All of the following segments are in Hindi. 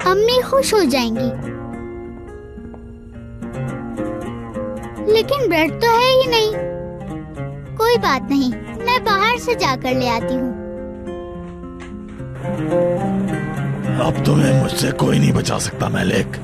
अम्मी खुश हो जाएंगी। लेकिन ब्रेड तो है ही नहीं। कोई बात नहीं, मैं बाहर से जाकर ले आती हूँ। अब तुम्हें मुझसे कोई नहीं बचा सकता मैलिक।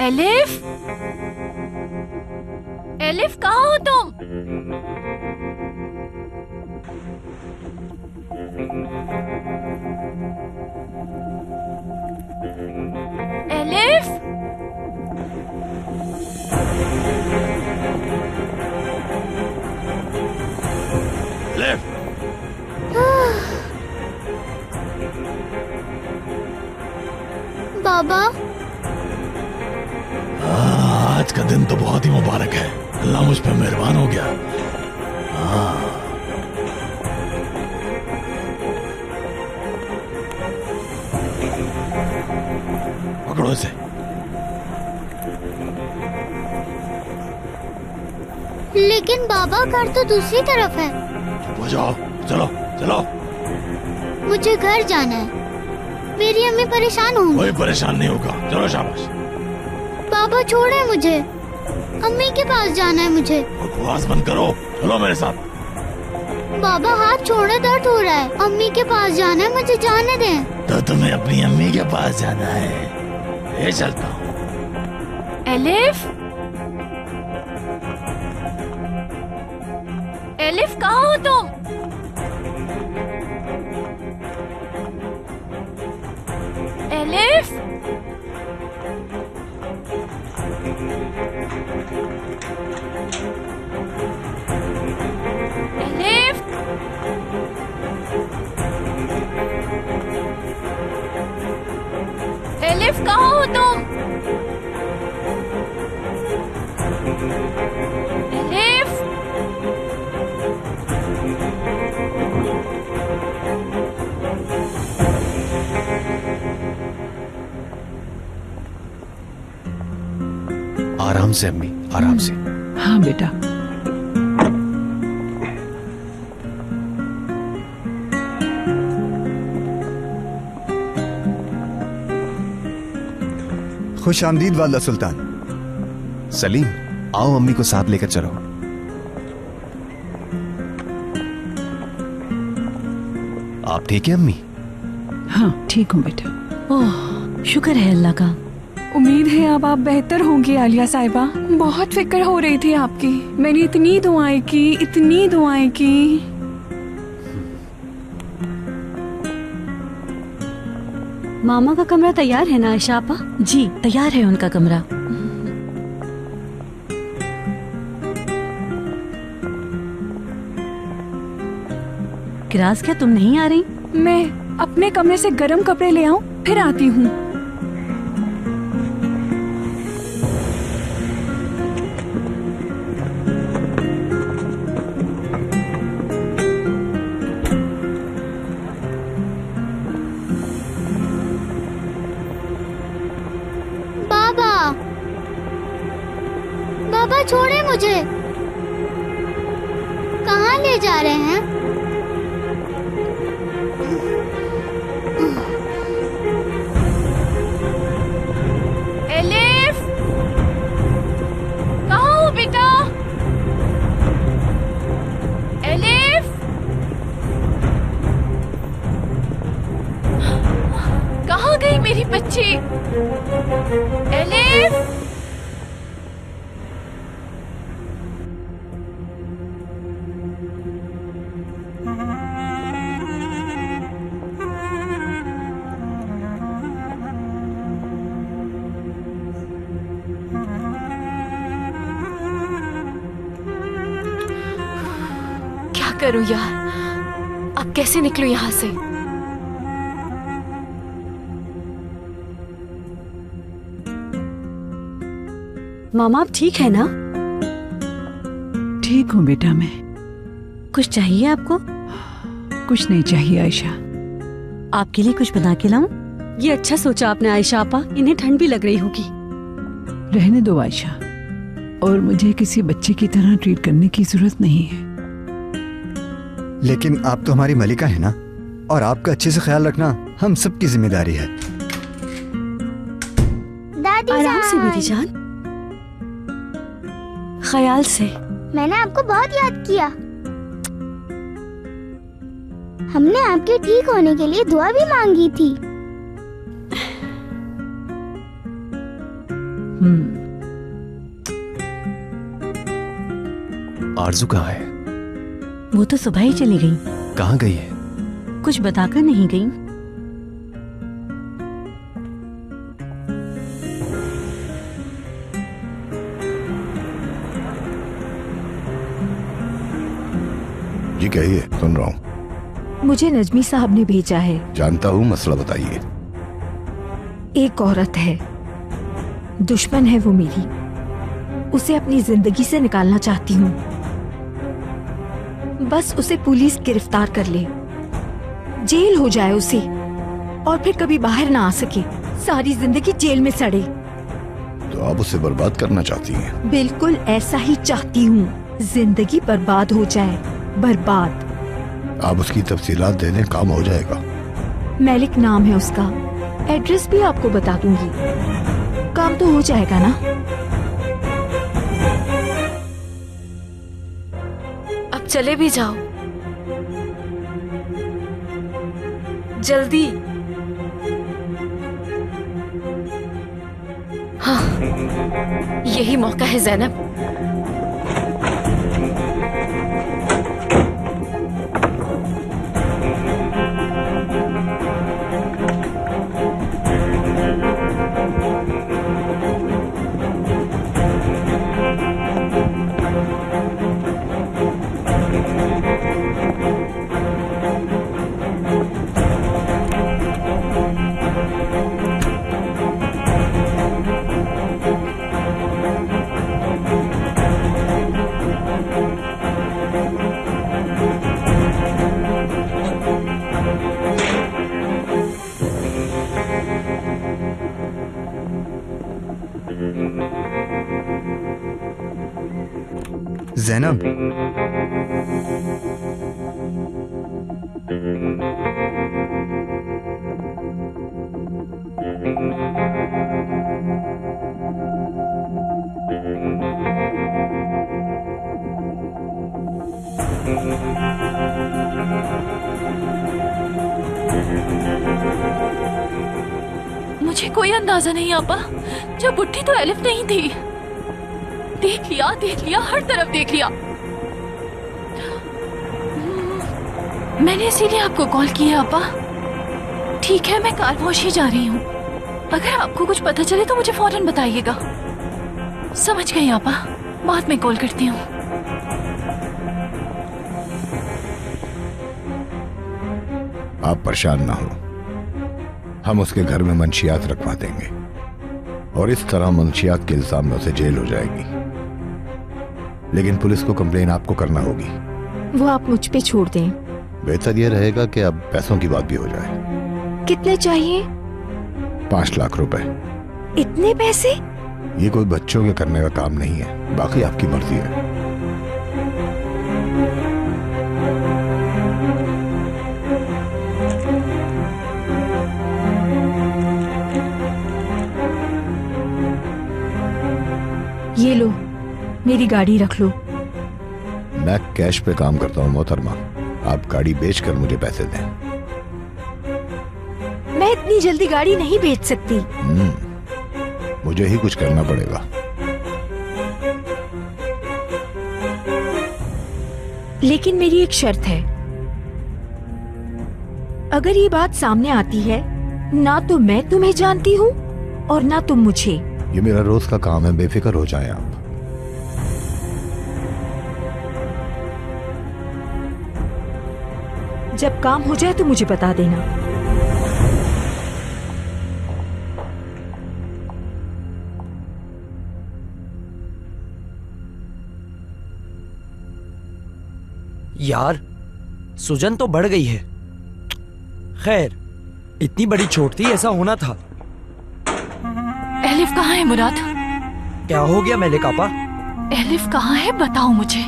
एलिफ, एलिफ कहाँ हो तुम? एलिफ, एलिफ, बाबा, आज का दिन तो बहुत ही मुबारक है। अल्लाह मुझ पर मेहरबान हो गया। पकड़ो इसे। लेकिन बाबा घर तो दूसरी तरफ है। चुप हो जाओ, चलो चलो। मुझे घर जाना है। मेरी अम्मी परेशान होंगी। कोई परेशान नहीं होगा, चलो शाबाश। बाबा छोड़े मुझे, अम्मी के पास जाना है मुझे। बकवास बंद करो, चलो मेरे साथ। बाबा हाथ छोड़े, दर्द हो रहा है। अम्मी के पास जाना है, मुझे जाने दें। तो तुम्हें अपनी अम्मी के पास जाना है। ये चलता हूँ। एलिफ, एलिफ कहाँ हो तुम? एलिफ, एलिफ, एलिफ कहाँ हो तुम? एलिफ, आराम से अम्मी, आराम से। हाँ बेटा। खुश आमदीद वाला सुल्तान। सलीम, आओ अम्मी को साथ लेकर चलो। आप ठीक है अम्मी? हाँ ठीक हूँ बेटा। ओह, शुक्र है अल्लाह का। उम्मीद है अब आप बेहतर होंगी आलिया साहिबा। बहुत फिक्र हो रही थी आपकी। मैंने इतनी दुआएं की, इतनी दुआएं की। मामा का कमरा तैयार है ना आयशा आपा? जी तैयार है उनका कमरा। किराज क्या तुम नहीं आ रही? मैं अपने कमरे से गर्म कपड़े ले आऊं, फिर आती हूँ। बाबा छोड़े मुझे। कहाँ ले जा रहे हैं? एलिफ, कहाँ हो बेटा? एलिफ, कहाँ गई मेरी बच्ची? एलिफ, करूं यार, अब कैसे निकलूं यहाँ से? मामा आप ठीक है ना? ठीक हूँ बेटा मैं। कुछ चाहिए आपको? कुछ नहीं चाहिए आयशा। आपके लिए कुछ बना के लाऊं? ये अच्छा सोचा आपने आयशा आपा, इन्हें ठंड भी लग रही होगी। रहने दो आयशा, और मुझे किसी बच्चे की तरह ट्रीट करने की जरूरत नहीं है। लेकिन आप तो हमारी मलिका है ना, और आपका अच्छे से ख्याल रखना हम सबकी जिम्मेदारी है। दादी आराम से मेरी जान, जान, ख्याल से। मैंने आपको बहुत याद किया। हमने आपके ठीक होने के लिए दुआ भी मांगी थी। आरजू कहाँ है? वो तो सुबह ही चली गई। कहाँ गई है? कुछ बताकर नहीं गई। जी कहिए, सुन रहा हूँ। मुझे नजमी साहब ने भेजा है। जानता हूँ, मसला बताइए। एक औरत है, दुश्मन है वो मेरी, उसे अपनी जिंदगी से निकालना चाहती हूँ। बस उसे पुलिस गिरफ्तार कर ले, जेल हो जाए उसे, और फिर कभी बाहर ना आ सके, सारी जिंदगी जेल में सड़े। तो आप उसे बर्बाद करना चाहती हैं? बिल्कुल ऐसा ही चाहती हूँ, जिंदगी बर्बाद हो जाए, बर्बाद। आप उसकी तफसीलात दे दें, काम हो जाएगा। मलिक नाम है उसका, एड्रेस भी आपको बता दूंगी, काम तो हो जाएगा ना? अब चले भी जाओ, जल्दी। हाँ, यही मौका है ज़ैनब। ज़ैनब, मुझे कोई अंदाजा नहीं आपा, जब बुट्टी तो एलिफ नहीं थी। देख लिया, हर तरफ देख लिया। मैंने इसीलिए आपको कॉल किया आपा। ठीक है, मैं कार वॉश ही जा रही हूँ। अगर आपको कुछ पता चले तो मुझे फौरन बताइएगा। समझ गई आपा, बाद में कॉल करती हूँ। आप परेशान ना हो, हम उसके घर में मंशियात रखवा देंगे, और इस तरह मंशियात के इल्जाम में उसे जेल हो जाएगी। लेकिन पुलिस को कंप्लेन आपको करना होगी। वो आप मुझ पे छोड़ दें। बेहतर यह रहेगा कि अब पैसों की बात भी हो जाए। कितने चाहिए? 5 लाख रुपए। इतने पैसे? ये कोई बच्चों के करने का काम नहीं है, बाकी आपकी मर्जी है। ये लो, मेरी गाड़ी रख लो। मैं कैश पे काम करता हूँ मोहतरमा, आप गाड़ी बेचकर मुझे पैसे दें। मैं इतनी जल्दी गाड़ी नहीं बेच सकती। मुझे ही कुछ करना पड़ेगा। लेकिन मेरी एक शर्त है, अगर ये बात सामने आती है, ना तो मैं तुम्हें जानती हूँ और ना तुम मुझे। ये मेरा रोज का काम है, बेफिक्र हो जाएं आप। जब काम हो जाए तो मुझे बता देना। यार सुजन तो बढ़ गई है। खैर इतनी बड़ी चोट थी, ऐसा होना था। एलिफ कहाँ है मुराद? क्या हो गया मेले कापा? एलिफ कहाँ है बताओ मुझे।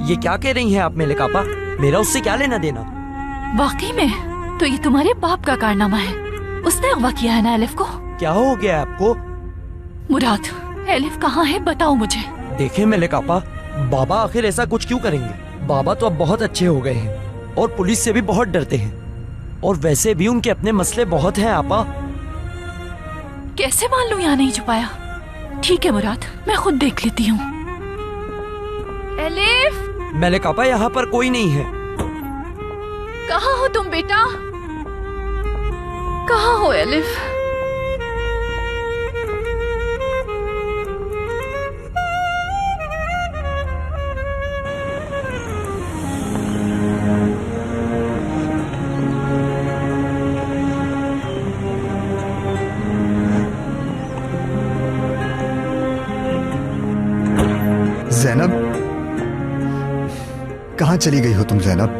ये क्या कह रही हैं आप मेले कापा? मेरा उससे क्या लेना देना? वाकई में तो ये तुम्हारे बाप का कारनामा है। उसने अगवा किया है ना एलिफ को। क्या हो गया आपको? मुराद एलिफ कहाँ है बताओ मुझे। देखें मेले कापा, बाबा आखिर ऐसा कुछ क्यों करेंगे? बाबा तो अब बहुत अच्छे हो गए हैं और पुलिस से भी बहुत डरते हैं, और वैसे भी उनके अपने मसले बहुत हैं आपा। कैसे मान लूं यहाँ नहीं छुपाया? ठीक है मुराद, मैं खुद देख लेती हूँ। एलिफ! मेले कापा यहाँ पर कोई नहीं है। कहाँ हो तुम बेटा? कहाँ हो एलिफ? ज़ैनब, कहाँ चली गई हो तुम ज़ैनब?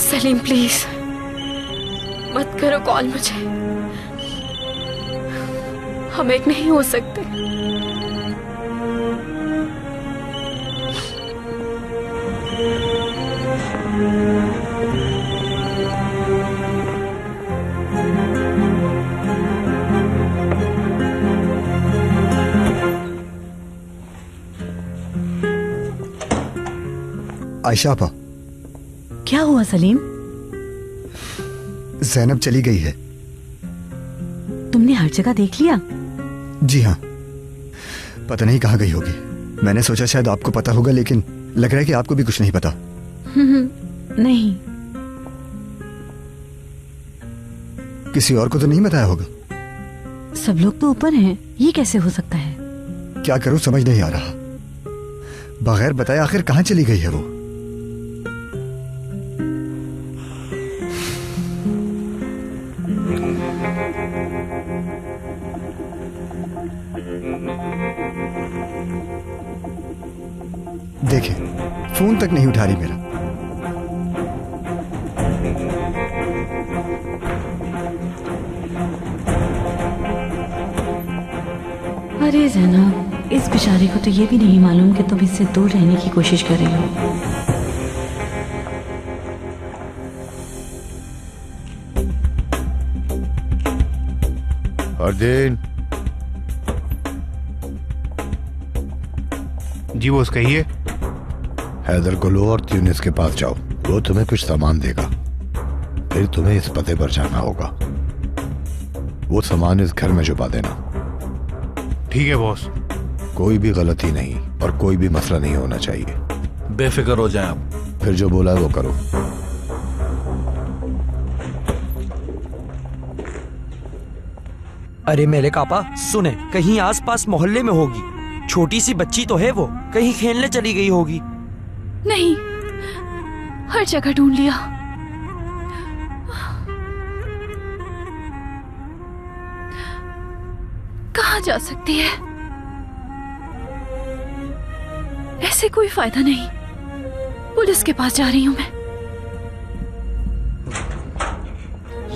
सलीम प्लीज मत करो कॉल मुझे, हम एक नहीं हो सकते। आयशा आपा, क्या हुआ सलीम? ज़ैनब चली गई है। तुमने हर जगह देख लिया? जी हाँ, पता नहीं कहाँ गई होगी। मैंने सोचा शायद आपको पता होगा, लेकिन लग रहा है कि आपको भी कुछ नहीं पता। नहीं। किसी और को तो नहीं बताया होगा? सब लोग तो ऊपर हैं, ये कैसे हो सकता है? क्या करूं समझ नहीं आ रहा। बगैर बताए आखिर कहाँ चली गई है वो? देखे, फोन तक नहीं उठा रही मेरा। अरे ज़ैनब, इस बेचारी को तो ये भी नहीं मालूम कि तुम इससे दूर रहने की कोशिश कर रही हो। अर्जुन। जी बॉस कहिए। हैदर को लो और ट्यूनिस के पास जाओ, वो तुम्हें कुछ सामान देगा। फिर तुम्हें इस पते पर जाना होगा। वो सामान इस घर में छुपा देना। ठीक है बॉस। कोई भी गलती नहीं और कोई भी मसला नहीं होना चाहिए। बेफिक्र हो जाए आप। फिर जो बोला है वो करो। अरे मेरे कापा सुने, कहीं आसपास मोहल्ले में होगी। छोटी सी बच्ची तो है, वो कहीं खेलने चली गई होगी। नहीं, हर जगह ढूंढ लिया। कहाँ जा सकती है? ऐसे कोई फायदा नहीं। पुलिस के पास जा रही हूं मैं।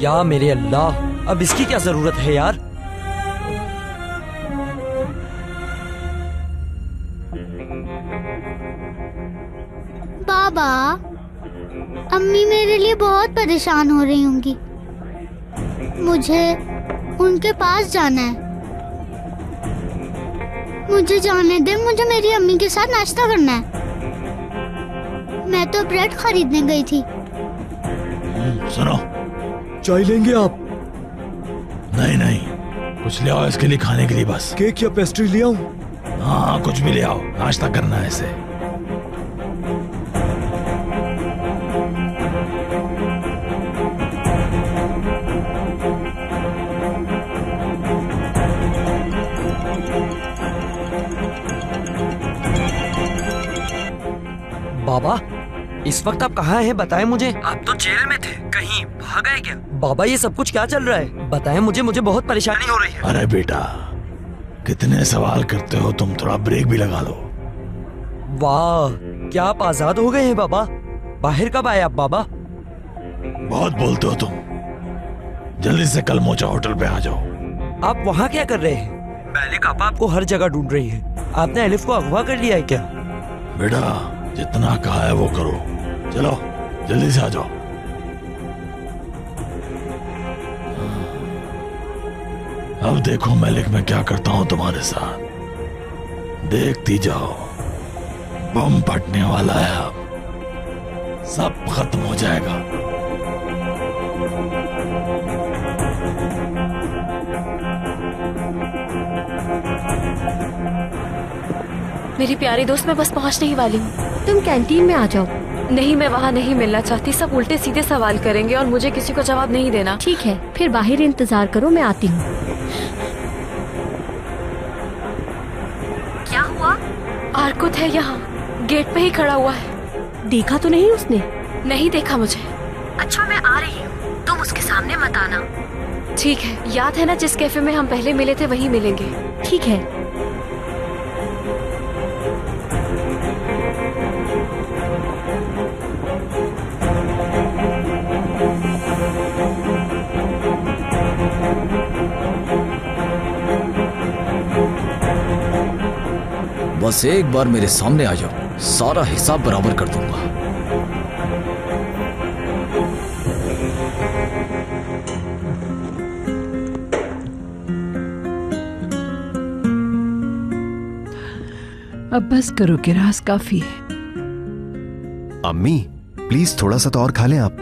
या मेरे अल्लाह, अब इसकी क्या जरूरत है यार। बाबा, अम्मी मेरे लिए बहुत परेशान हो रही होंगी। मुझे उनके पास जाना है। मुझे जाने दे, मुझे मेरी अम्मी के साथ नाश्ता करना है। मैं तो ब्रेड खरीदने गई थी। सुनो, चाय लेंगे आप? नहीं नहीं, कुछ ले आओ इसके लिए खाने के लिए बस। केक या पेस्ट्री ले आऊं? हाँ कुछ भी ले आओ, नाश्ता करना है इसे। बाबा, इस वक्त आप कहाँ हैं? बताएं मुझे। आप तो जेल में थे, कहीं भाग गए क्या? बाबा ये सब कुछ क्या चल रहा है? बताएं मुझे बहुत परेशानी हो रही है। अरे बेटा, कितने सवाल करते हो तुम, थोड़ा ब्रेक भी लगा लो। वाह, क्या आप आजाद हो गए हैं बाबा? बाहर कब आए आप बाबा? बहुत बोलते हो तुम, जल्दी से कल मोचा होटल पे आ जाओ। आप वहाँ क्या कर रहे हैं? मैलिक आपा आपको हर जगह ढूंढ रही है। आपने अलिफ को अगवा कर लिया है क्या? बेटा, जितना कहा है वो करो, चलो जल्दी से आ जाओ। अब देखो मैलिक मैं क्या करता हूँ तुम्हारे साथ, देखती जाओ। बम फटने वाला है, अब सब खत्म हो जाएगा। मेरी प्यारी दोस्त, मैं बस पहुंचने ही वाली हूँ। तुम कैंटीन में आ जाओ। नहीं, मैं वहाँ नहीं मिलना चाहती। सब उल्टे सीधे सवाल करेंगे और मुझे किसी को जवाब नहीं देना। ठीक है, फिर बाहर इंतजार करो, मैं आती हूँ। क्या हुआ? आर्कुत है यहाँ, गेट पे ही खड़ा हुआ है। देखा तो नहीं उसने? नहीं देखा मुझे। अच्छा, मैं आ रही हूँ, तुम उसके सामने मत आना। ठीक है, याद है ना जिस कैफे में हम पहले मिले थे वहीं मिलेंगे। ठीक है। बस एक बार मेरे सामने आ जाओ, सारा हिसाब बराबर कर दूंगा। अब बस करो, किरास काफी है। अम्मी प्लीज थोड़ा सा तो और खा लें आप।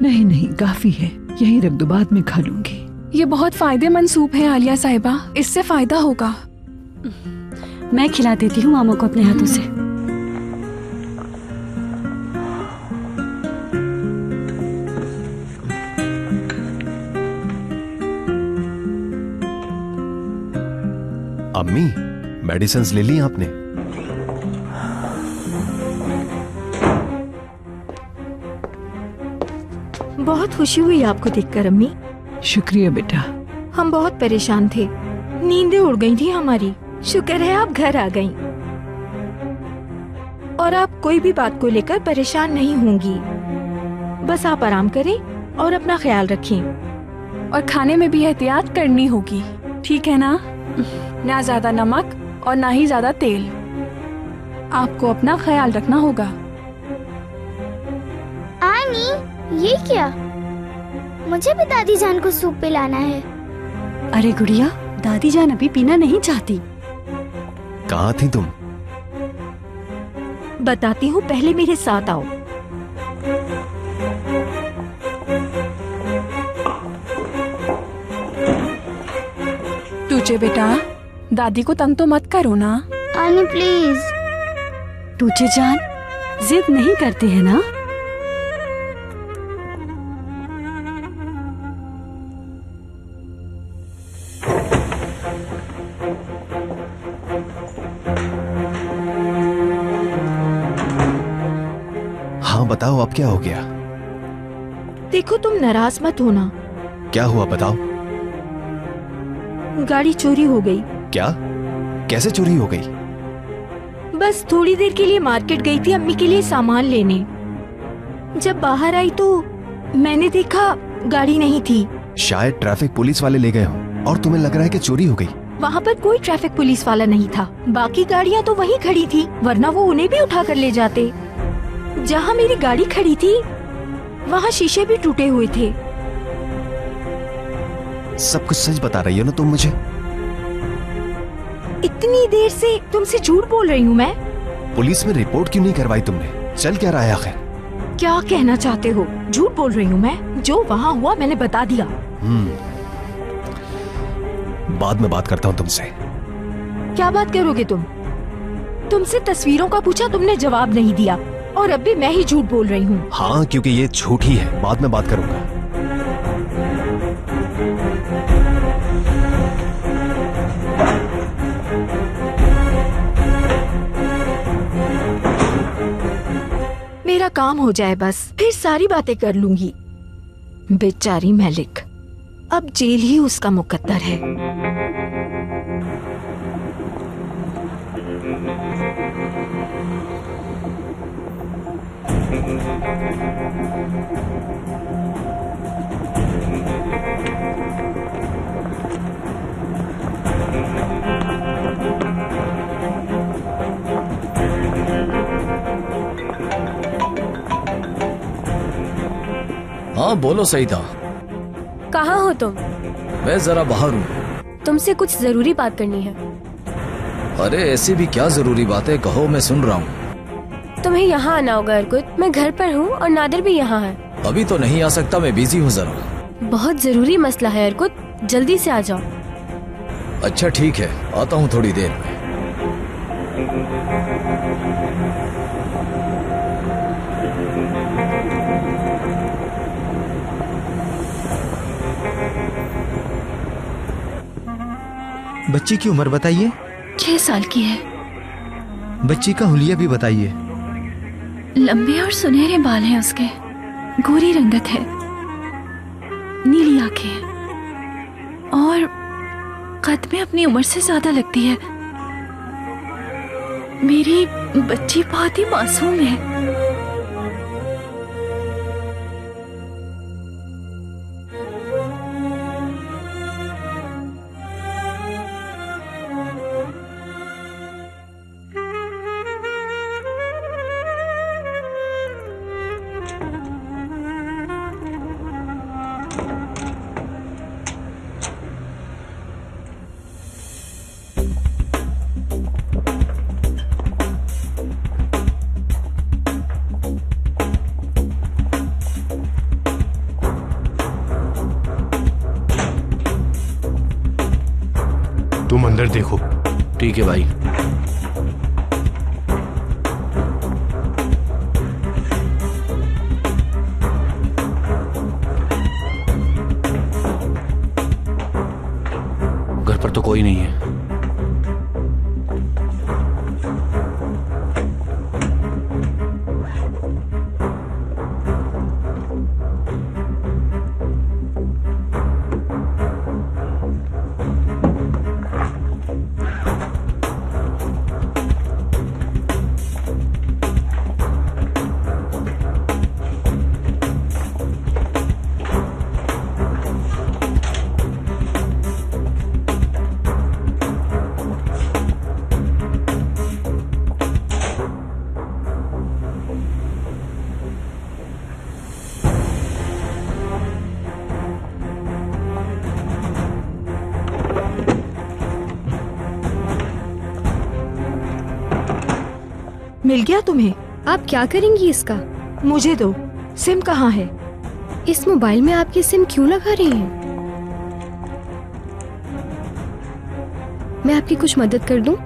नहीं नहीं, काफी है, यही रख दो, बाद में खा लूंगी। ये बहुत फायदेमंद सूप है आलिया साहिबा, इससे फायदा होगा। मैं खिला देती हूँ मामू को अपने हाथों से। अम्मी मेडिसिन्स ले ली आपने? बहुत खुशी हुई आपको देखकर अम्मी। शुक्रिया बेटा। हम बहुत परेशान थे, नींदें उड़ गई थी हमारी। शुक्र है आप घर आ गईं। और आप कोई भी बात को लेकर परेशान नहीं होंगी। बस आप आराम करें और अपना ख्याल रखें। और खाने में भी एहतियात करनी होगी, ठीक है ना? ना ज्यादा नमक और ना ही ज्यादा तेल। आपको अपना ख्याल रखना होगा। आनी, ये क्या? मुझे भी दादी जान को सूप पिलाना है। अरे गुड़िया, दादी जान अभी पीना नहीं चाहती। कहाँ थी तुम? बताती हूँ, पहले मेरे साथ आओ। तुझे बेटा, दादी को तंग तो मत करो ना। आनी प्लीज। तुझे जान जिद नहीं करते हैं ना? बताओ अब क्या हो गया? देखो तुम नाराज मत होना। क्या हुआ बताओ? गाड़ी चोरी हो गई। क्या? कैसे चोरी हो गई? बस थोड़ी देर के लिए मार्केट गई थी अम्मी के लिए सामान लेने। जब बाहर आई तो मैंने देखा गाड़ी नहीं थी। शायद ट्रैफिक पुलिस वाले ले गए हो और तुम्हें लग रहा है कि चोरी हो गई। वहाँ पर कोई ट्रैफिक पुलिस वाला नहीं था। बाकी गाड़ियाँ तो वहीं खड़ी थी, वरना वो उन्हें भी उठा कर ले जाते। जहाँ मेरी गाड़ी खड़ी थी वहाँ शीशे भी टूटे हुए थे। सब कुछ सच बता रही हो ना तुम मुझे? इतनी देर से तुमसे झूठ बोल रही हूँ मैं। पुलिस में रिपोर्ट क्यों नहीं करवाई तुमने? चल क्या रहा है आखिर? क्या कहना चाहते हो? झूठ बोल रही हूँ मैं? जो वहाँ हुआ मैंने बता दिया। बाद में बात करता हूँ तुमसे। क्या बात करोगे तुम? तुमसे तस्वीरों का पूछा, तुमने जवाब नहीं दिया और अब भी मैं ही झूठ बोल रही हूँ। हाँ, क्योंकि ये झूठ ही है। बाद में बात करूंगा। मेरा काम हो जाए बस, फिर सारी बातें कर लूंगी। बेचारी मलिक, अब जेल ही उसका मुकद्दर है। हाँ बोलो सईदा। कहाँ हो तुम? मैं जरा बाहर हूँ। तुमसे कुछ जरूरी बात करनी है। अरे ऐसी भी क्या जरूरी बात है, कहो, मैं सुन रहा हूँ। तुम्हें यहाँ आना होगा अर्कुत। मैं घर पर हूँ और नादिर भी यहाँ है। अभी तो नहीं आ सकता, मैं बिजी हूँ जरा। बहुत जरूरी मसला है अर्कुत, जल्दी से आ जाओ। अच्छा ठीक है, आता हूँ थोड़ी देर में। बच्ची की उम्र बताइए। 6 साल की है। बच्ची का हुलिया भी बताइए। लंबे और सुनहरे बाल हैं उसके, गोरी रंगत है, नीली आंखें हैं और कद में अपनी उम्र से ज्यादा लगती है। मेरी बच्ची बहुत ही मासूम है। तुम अंदर देखो। ठीक है भाई। घर पर तो कोई नहीं है। मिल गया तुम्हें? आप क्या करेंगी इसका? मुझे दो। सिम कहाँ है? इस मोबाइल में आपकी सिम क्यों लगा रही हैं? मैं आपकी कुछ मदद कर दूं?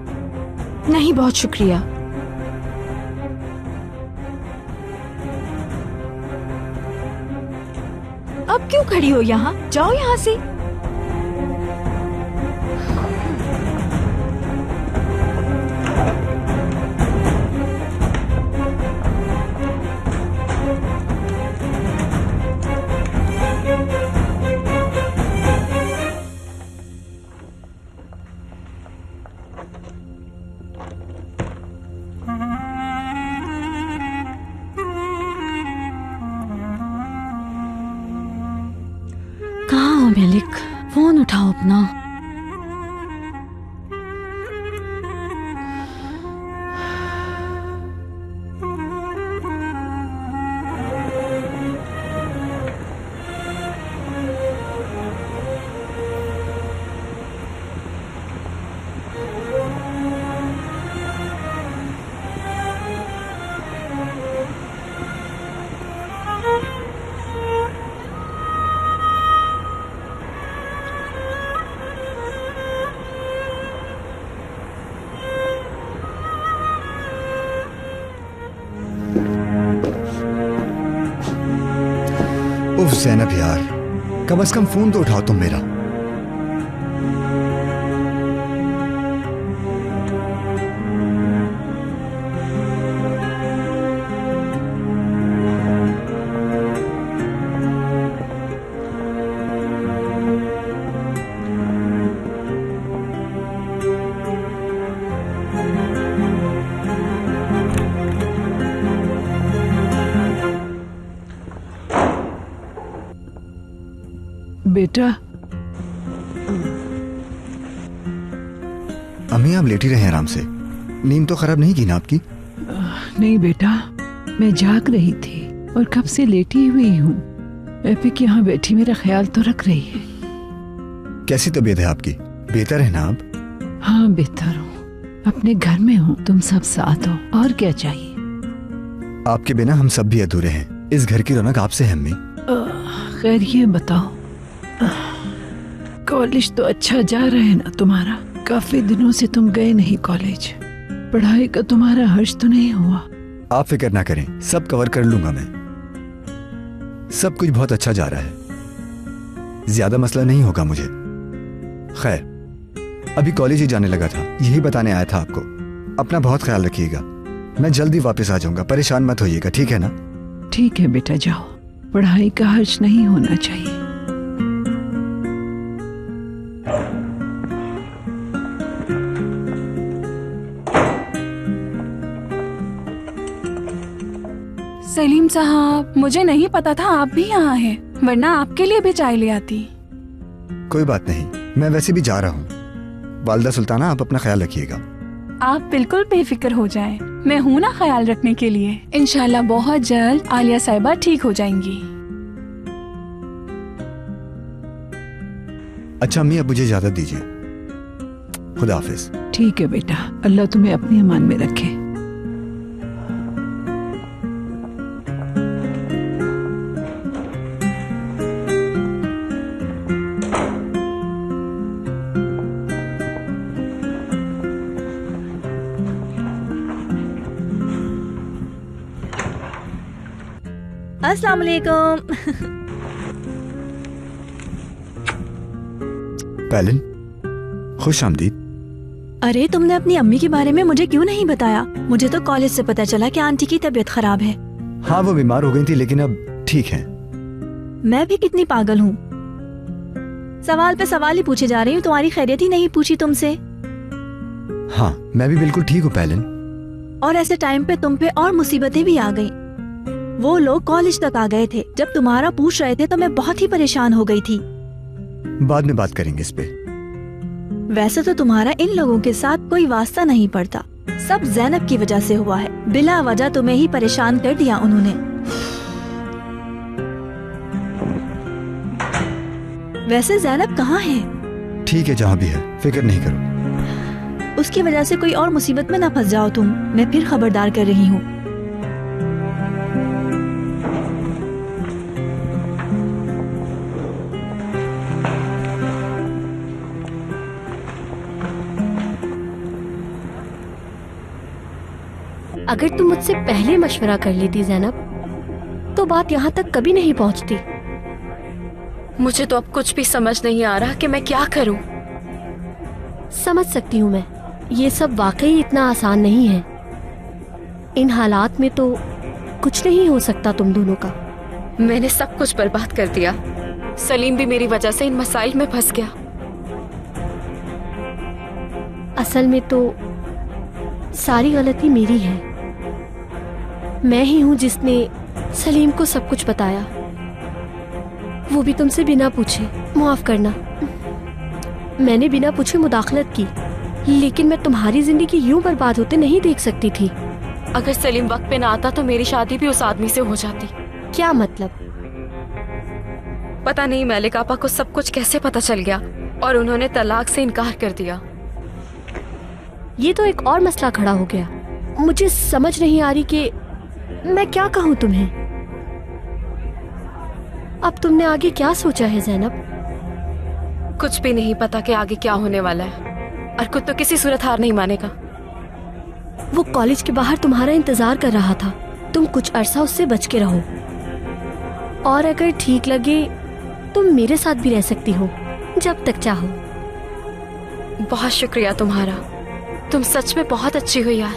नहीं, बहुत शुक्रिया। अब क्यों खड़ी हो यहाँ? जाओ यहाँ से। कहाँ हो मलिक? फोन उठाओ अपना। उफ ज़ैनब यार, कम से कम फोन तो उठाओ तुम मेरा। बेटा। अम्मी आप लेटी रहे आराम से, नींद तो खराब नहीं की ना आपकी? नहीं बेटा, मैं जाग रही थी और कब से लेटी हुई हूँ। एपी के यहाँ बैठी मेरा ख्याल तो रख रही है। कैसी तबीयत है आपकी? बेहतर है ना आप? हाँ बेहतर हूँ, अपने घर में हूँ, तुम सब साथ हो, और क्या चाहिए। आपके बिना हम सब भी अधूरे हैं। इस घर की रौनक आपसे है अम्मी। खैर ये बताओ, कॉलेज तो अच्छा जा रहा है ना तुम्हारा? काफी दिनों से तुम गए नहीं कॉलेज, पढ़ाई का तुम्हारा हर्ष तो नहीं हुआ? आप फिक्र ना करें, सब कवर कर लूंगा मैं। सब कुछ बहुत अच्छा जा रहा है, ज्यादा मसला नहीं होगा मुझे। खैर अभी कॉलेज ही जाने लगा था, यही बताने आया था आपको। अपना बहुत ख्याल रखिएगा, मैं जल्दी वापस आ जाऊंगा, परेशान मत होइएगा, ठीक है ना? ठीक है बेटा, जाओ, पढ़ाई का हर्ष नहीं होना चाहिए। सलीम साहब, मुझे नहीं पता था आप भी यहाँ हैं, वरना आपके लिए भी चाय ले आती। कोई बात नहीं, मैं वैसे भी जा रहा हूँ। वालिदा सुल्ताना, आप अपना ख्याल रखिएगा। आप बिल्कुल बेफिक्र हो जाएं, मैं हूँ ना ख्याल रखने के लिए। इंशाल्लाह बहुत जल्द आलिया साहिबा ठीक हो जाएंगी। अच्छा अम्मी, अब मुझे इजाजत दीजिए, खुदा हाफिज। ठीक है बेटा, अल्लाह तुम्हें अपनी अमान में रखे। अस्सलाम वालेकुम। पैलिन, खुश आमदीद। अरे तुमने अपनी अम्मी के बारे में मुझे क्यों नहीं बताया? मुझे तो कॉलेज से पता चला कि आंटी की तबीयत खराब है। हाँ वो बीमार हो गई थी, लेकिन अब ठीक है। मैं भी कितनी पागल हूँ, सवाल पे सवाल ही पूछे जा रही हूँ, तुम्हारी खैरियत ही नहीं पूछी तुमसे। हाँ मैं भी बिल्कुल ठीक हूँ पैलिन। और ऐसे टाइम पे तुम पे और मुसीबतें भी आ गई। वो लोग कॉलेज तक आ गए थे, जब तुम्हारा पूछ रहे थे तो मैं बहुत ही परेशान हो गई थी। बाद में बात करेंगे इस पे। वैसे तो तुम्हारा इन लोगों के साथ कोई वास्ता नहीं पड़ता, सब ज़ैनब की वजह से हुआ है। बिला वजह तुम्हें ही परेशान कर दिया उन्होंने। वैसे ज़ैनब कहाँ है? ठीक है, जहाँ भी है, फिक्र नहीं करो। उसकी वजह से कोई और मुसीबत में ना फंस जाओ तुम, मैं फिर खबरदार कर रही हूँ। अगर तुम मुझसे पहले मशवरा कर लेती ज़ैनब, तो बात यहाँ तक कभी नहीं पहुँचती। मुझे तो अब कुछ भी समझ नहीं आ रहा कि मैं क्या करूं। समझ सकती हूँ मैं, ये सब वाकई इतना आसान नहीं है। इन हालात में तो कुछ नहीं हो सकता तुम दोनों का। मैंने सब कुछ बर्बाद कर दिया। सलीम भी मेरी वजह से इन मसाइल में फंस गया। असल में तो सारी गलती मेरी है। मैं ही हूँ जिसने सलीम को सब कुछ बताया, वो भी तुमसे बिना पूछे। माफ करना, मैंने बिना पूछे मुदाखलत की, लेकिन मैं तुम्हारी जिंदगी यूं बर्बाद होते नहीं देख सकती थी। अगर सलीम वक्त पे ना आता तो मेरी शादी भी उस आदमी से हो जाती। क्या मतलब? पता नहीं मलिक आपा को सब कुछ कैसे पता चल गया और उन्होंने तलाक से इनकार कर दिया। ये तो एक और मसला खड़ा हो गया। मुझे समझ नहीं आ रही कि मैं क्या कहूँ तुम्हें। अब तुमने आगे क्या सोचा है ज़ैनब? कुछ भी नहीं पता कि आगे क्या होने वाला है। अर्कुत तो किसी सूरत हार नहीं मानेगा। वो कॉलेज के बाहर तुम्हारा इंतजार कर रहा था। तुम कुछ अरसा उससे बच के रहो, और अगर ठीक लगे तुम मेरे साथ भी रह सकती हो जब तक चाहो। बहुत शुक्रिया तुम्हारा, तुम सच में बहुत अच्छी हो यार।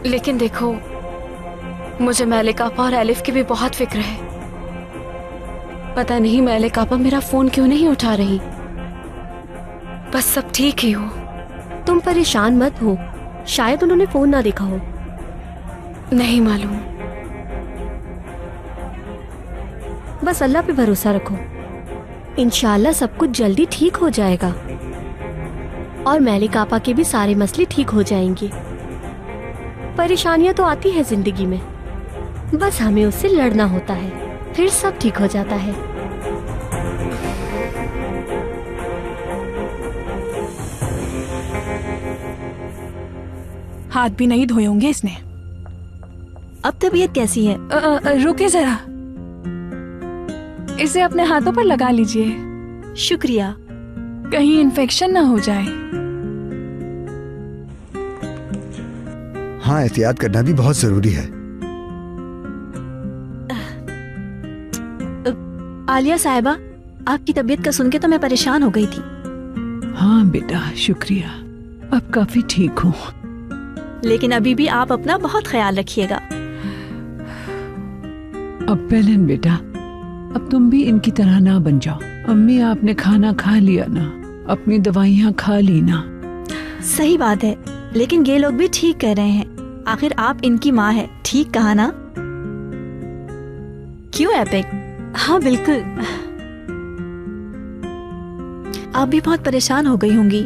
लेकिन देखो, मुझे मैलिक आपा और एलिफ की भी बहुत फिक्र है। पता नहीं मैलिक आपा मेरा फोन क्यों नहीं उठा रही। बस सब ठीक ही हो। तुम परेशान मत हो, शायद उन्होंने फोन ना देखा हो। नहीं मालूम। बस अल्लाह पे भरोसा रखो, इंशाल्लाह सब कुछ जल्दी ठीक हो जाएगा और मैलिक आपा के भी सारे मसले ठीक हो जाएंगे। परेशानियां तो आती है जिंदगी में, बस हमें उससे लड़ना होता है, फिर सब ठीक हो जाता है। हाथ भी नहीं धोए होंगे इसने। अब तबीयत कैसी है? रुके जरा, इसे अपने हाथों पर लगा लीजिए। शुक्रिया। कहीं इन्फेक्शन ना हो जाए। हाँ, एहतियात करना भी बहुत जरूरी है। आलिया साहिबा, आपकी तबीयत का सुन के तो मैं परेशान हो गई थी। हाँ बेटा, शुक्रिया, अब काफी ठीक हूँ। लेकिन अभी भी आप अपना बहुत ख्याल रखिएगा। अब पहलन बेटा, अब तुम भी इनकी तरह ना बन जाओ। अम्मी, आपने खाना खा लिया ना? अपनी दवाइयाँ खा ली ना? सही बात है, लेकिन ये लोग भी ठीक कह रहे हैं। आखिर आप इनकी माँ है, ठीक कहा ना? क्यों एपिक? हाँ बिल्कुल। आप भी बहुत परेशान हो गई होंगी।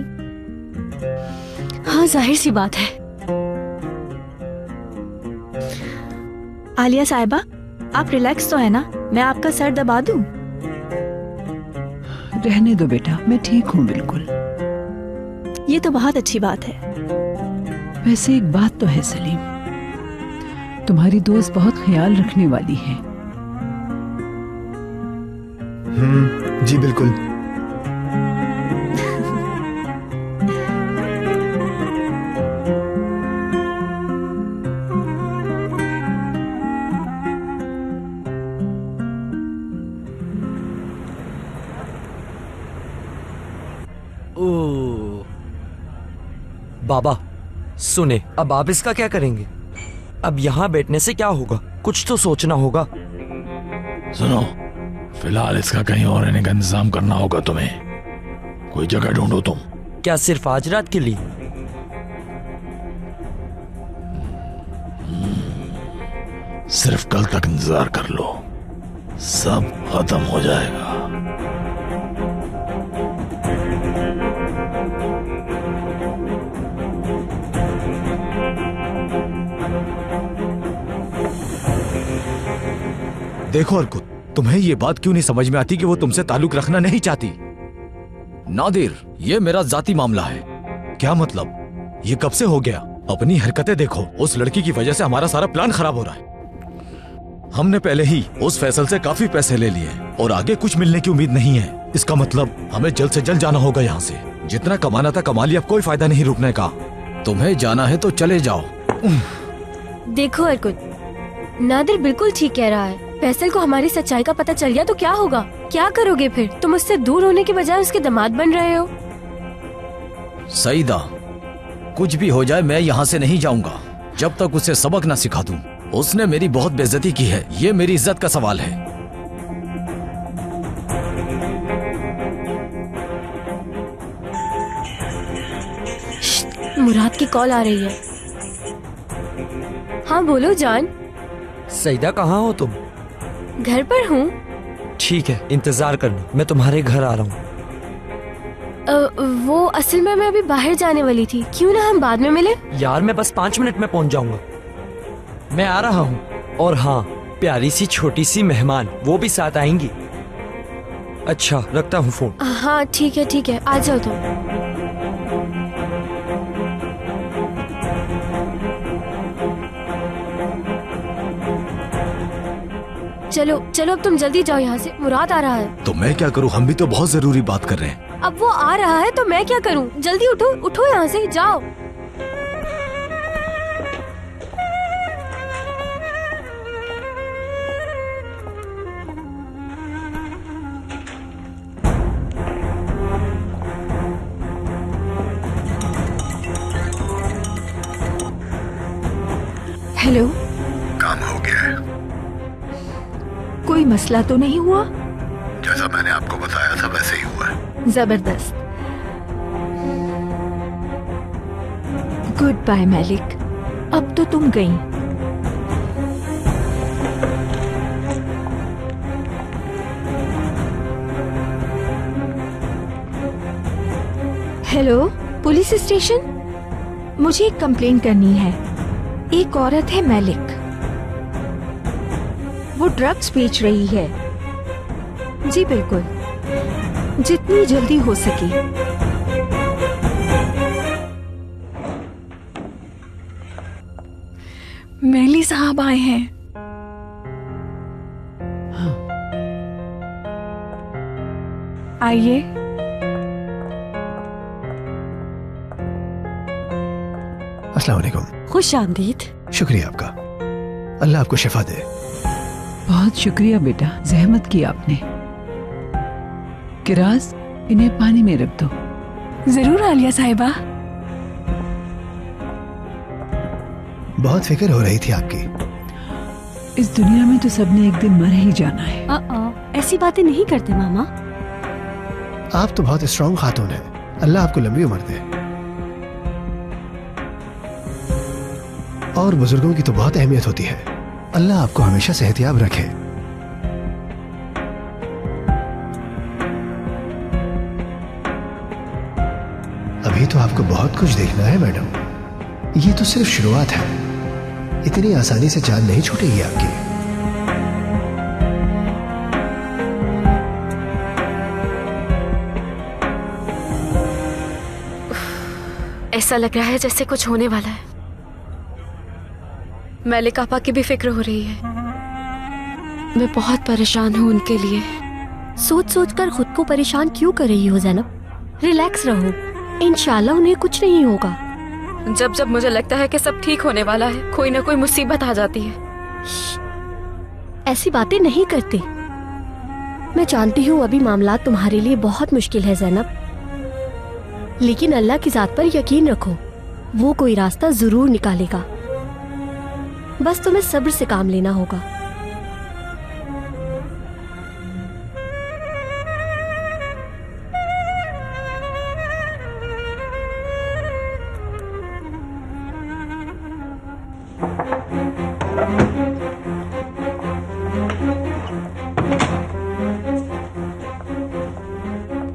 हाँ, जाहिर सी बात है। आलिया साहिबा, आप रिलैक्स तो है ना? मैं आपका सर दबा दूं? रहने दो बेटा, मैं ठीक हूँ बिल्कुल। ये तो बहुत अच्छी बात है। वैसे एक बात तो है सलीम, तुम्हारी दोस्त बहुत ख्याल रखने वाली है। जी बिल्कुल। बाबा सुने, अब आप इसका क्या करेंगे? अब यहाँ बैठने से क्या होगा? कुछ तो सोचना होगा। सुनो, फिलहाल इसका कहीं और रहने का इंतजाम करना होगा तुम्हें। कोई जगह ढूंढो तुम। क्या सिर्फ आज रात के लिए? सिर्फ कल तक इंतजार कर लो, सब खत्म हो जाएगा। देखो अर्कुत, तुम्हें ये बात क्यों नहीं समझ में आती कि वो तुमसे ताल्लुक रखना नहीं चाहती? नादिर, ये मेरा जाती मामला है। क्या मतलब? ये कब से हो गया? अपनी हरकतें देखो, उस लड़की की वजह से हमारा सारा प्लान खराब हो रहा है। हमने पहले ही उस फैसल से काफी पैसे ले लिए और आगे कुछ मिलने की उम्मीद नहीं है। इसका मतलब हमें जल्द से जल्द जाना होगा यहाँ से। जितना कमाना था कमा लिया, अब कोई फायदा नहीं रुकने का। तुम्हें जाना है तो चले जाओ। देखो अर्कुत, नादिर बिल्कुल ठीक कह रहा है। फैसल को हमारी सच्चाई का पता चल गया तो क्या होगा? क्या करोगे फिर? तुम उससे दूर होने के बजाय उसके दामाद बन रहे हो। सईदा, कुछ भी हो जाए मैं यहाँ से नहीं जाऊंगा जब तक उसे सबक न सिखा दूं। उसने मेरी बहुत बेइज्जती की है, ये मेरी इज्जत का सवाल है। मुराद की कॉल आ रही है। हाँ बोलो जान। सईदा, कहाँ हो तुम? घर पर हूँ। ठीक है, इंतजार करना, मैं तुम्हारे घर आ रहा हूँ। वो असल में मैं अभी बाहर जाने वाली थी, क्यों ना हम बाद में मिले? यार मैं बस 5 मिनट में पहुँच जाऊंगा, मैं आ रहा हूँ। और हाँ, प्यारी सी छोटी सी मेहमान, वो भी साथ आएंगी। अच्छा, रखता हूँ फोन। हाँ ठीक है, आ जाओ तुम। चलो चलो, अब तुम जल्दी जाओ यहाँ से, मुराद आ रहा है। तो मैं क्या करूँ? हम भी तो बहुत जरूरी बात कर रहे हैं। अब वो आ रहा है तो मैं क्या करूँ? जल्दी उठो, उठो यहाँ से, जाओ। हेलो, काम हो गया है। कोई मसला तो नहीं हुआ? जैसा मैंने आपको बताया था वैसे ही हुआ है। जबरदस्त। गुड बाय मैलिक, अब तो तुम गई। Hello, police station. मुझे एक कंप्लेंट करनी है। एक औरत है मैलिक, वो ड्रग्स बेच रही है। जी बिल्कुल, जितनी जल्दी हो सके। मेली साहब आए हैं। आइए। अस्सलाम वालेकुम। खुश आमदीद। शुक्रिया आपका, अल्लाह आपको शिफा दे। बहुत शुक्रिया बेटा, जहमत की आपने। किरास, इन्हें पानी में रख दो। जरूर आलिया साहिबा। बहुत फिक्र हो रही थी आपकी। इस दुनिया में तो सबने एक दिन मर ही जाना है। ऐसी बातें नहीं करते मामा। आप तो बहुत स्ट्रॉन्ग खातून हैं, अल्लाह आपको लंबी उम्र दे। और बुजुर्गों की तो बहुत अहमियत होती है, अल्लाह आपको हमेशा सेहतयाब रखे। अभी तो आपको बहुत कुछ देखना है मैडम, ये तो सिर्फ शुरुआत है। इतनी आसानी से जान नहीं छूटेगी आपकी। ऐसा लग रहा है जैसे कुछ होने वाला है। मैलिक आपा की भी फिक्र हो रही है। मैं बहुत परेशान हूँ उनके लिए। सोच सोच कर खुद को परेशान क्यों कर रही हो ज़ैनब? रिलैक्स रहो, इंशाल्लाह उन्हें कुछ नहीं होगा। जब जब मुझे लगता है कि सब ठीक होने वाला है, कोई ना कोई मुसीबत आ जाती है। ऐसी बातें नहीं करते। मैं जानती हूँ अभी मामला तुम्हारे लिए बहुत मुश्किल है ज़ैनब, लेकिन अल्लाह की जात पर यकीन रखो, वो कोई रास्ता जरूर निकालेगा। बस तुम्हें सब्र से काम लेना होगा।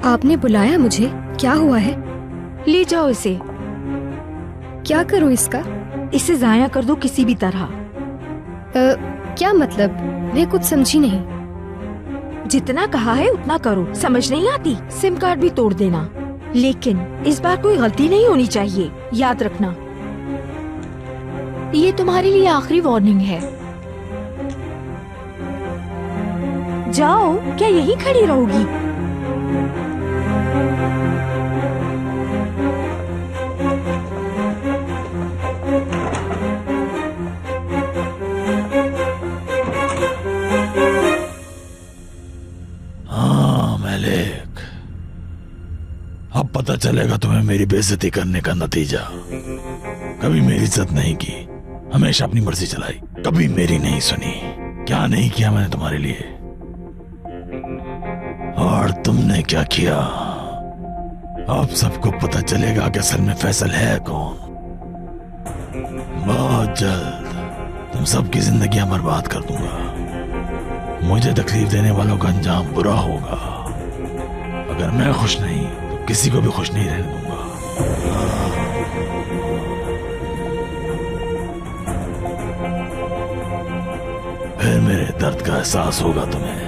आपने बुलाया मुझे, क्या हुआ है? ले जाओ इसे। क्या करूं इसका? इसे जाया कर दो किसी भी तरह। क्या मतलब? मैं कुछ समझी नहीं। जितना कहा है उतना करो, समझ नहीं आती? सिम कार्ड भी तोड़ देना, लेकिन इस बार कोई गलती नहीं होनी चाहिए, याद रखना। ये तुम्हारे लिए आखिरी वार्निंग है। जाओ, क्या यहीं खड़ी रहोगी? अब पता चलेगा तुम्हें मेरी बेइज्जती करने का नतीजा। कभी मेरी इज्जत नहीं की, हमेशा अपनी मर्जी चलाई, कभी मेरी नहीं सुनी। क्या नहीं किया मैंने तुम्हारे लिए, और तुमने क्या किया। अब सबको पता चलेगा कि असल में फैसल है कौन। बहुत जल्द तुम सबकी जिंदगियां बर्बाद कर दूंगा। मुझे तकलीफ देने वालों का अंजाम बुरा होगा। अगर मैं खुश नहीं तो किसी को भी खुश नहीं रहने दूंगा। फिर मेरे दर्द का एहसास होगा तुम्हें।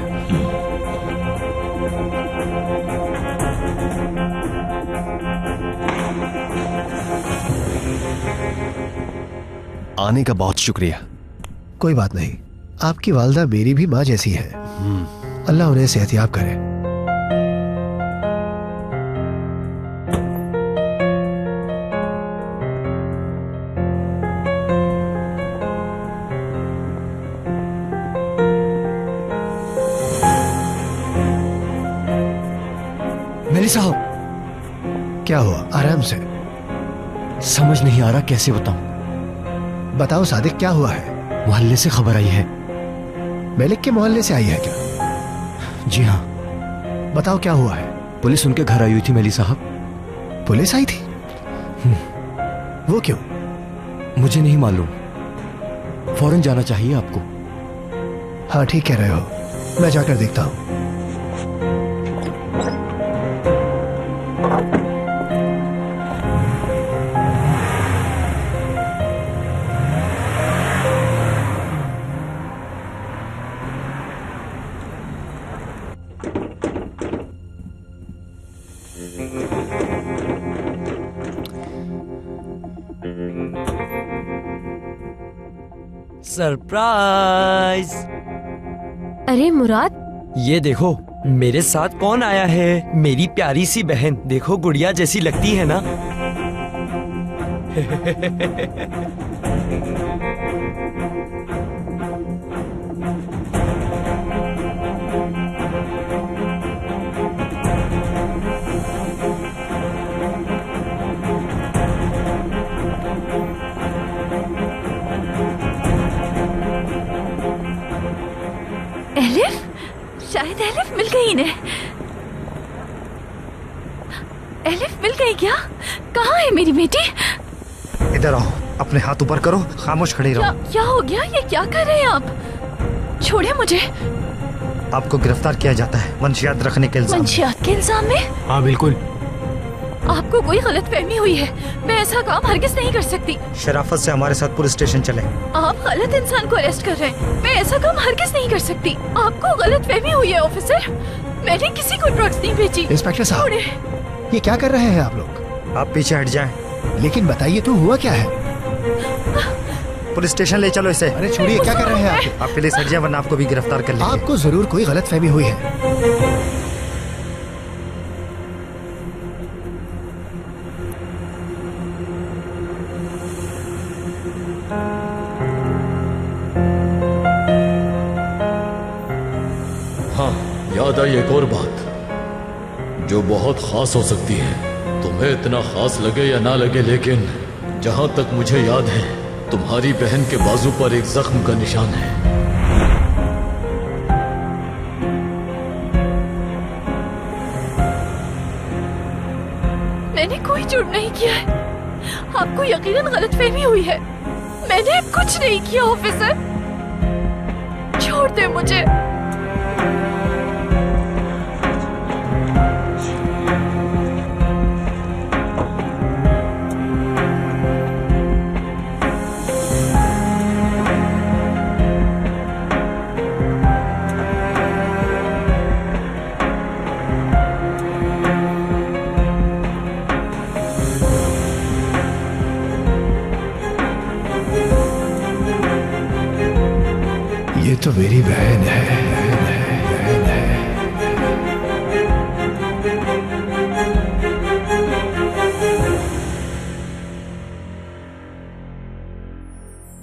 आने का बहुत शुक्रिया। कोई बात नहीं, आपकी वालदा मेरी भी माँ जैसी है। अल्लाह उन्हें सेहतयाब करे। मेरी साहब, क्या हुआ? आराम से। समझ नहीं आ रहा कैसे बताऊं। बताओ सादिक, क्या हुआ है? मोहल्ले से खबर आई है। मलिक के मोहल्ले से आई है क्या? जी हाँ। बताओ क्या हुआ है? पुलिस उनके घर आई हुई थी मली साहब। पुलिस आई थी? वो क्यों? मुझे नहीं मालूम, फौरन जाना चाहिए आपको। हाँ ठीक कह रहे हो, मैं जाकर देखता हूँ। सरप्राइज। अरे मुराद, ये देखो मेरे साथ कौन आया है। मेरी प्यारी सी बहन, देखो गुड़िया जैसी लगती है ना। एलिफ, शायद एलिफ मिल गई इन्हें। एलिफ मिल गई क्या? कहाँ है मेरी बेटी? इधर आओ, अपने हाथ ऊपर करो, खामोश खड़ी रहो। क्या हो गया? ये क्या कर रहे हैं आप? छोड़िए मुझे। आपको गिरफ्तार किया जाता है मंशियात रखने के इल्जाम। मंशियात के इल्जाम में? हाँ बिल्कुल। आपको कोई गलतफहमी हुई है। मैं ऐसा काम हरगिज नहीं कर सकती। शराफत से हमारे साथ पुलिस स्टेशन चले। आप गलत इंसान को अरेस्ट कर रहे हैं। मैं ऐसा काम हरगिज नहीं कर सकती। आपको गलतफहमी हुई है ऑफिसर। मैंने किसी को ड्रग्स नहीं भेजी। इंस्पेक्टर साहब, ये क्या कर रहे हैं आप लोग? आप पीछे हट जाएं। लेकिन बताइए तो हुआ क्या है? पुलिस स्टेशन ले चलो इसे। अरे छोड़िए, क्या कर रहे हैं आप? आप प्लीज हट जाएं वरना आपको भी गिरफ्तार कर लेंगे। आपको जरूर कोई गलतफहमी हुई है। हाँ, याद आई एक और बात जो बहुत खास हो सकती है। तुम्हें इतना खास लगे या ना लगे, लेकिन जहां तक मुझे याद है तुम्हारी बहन के बाजू पर एक जख्म का निशान है। मैंने कोई जुर्म नहीं किया है। आपको यकीनन गलतफहमी हुई है। मैंने कुछ नहीं किया ऑफिसर। छोड़ दे मुझे। ये तो मेरी बहन है।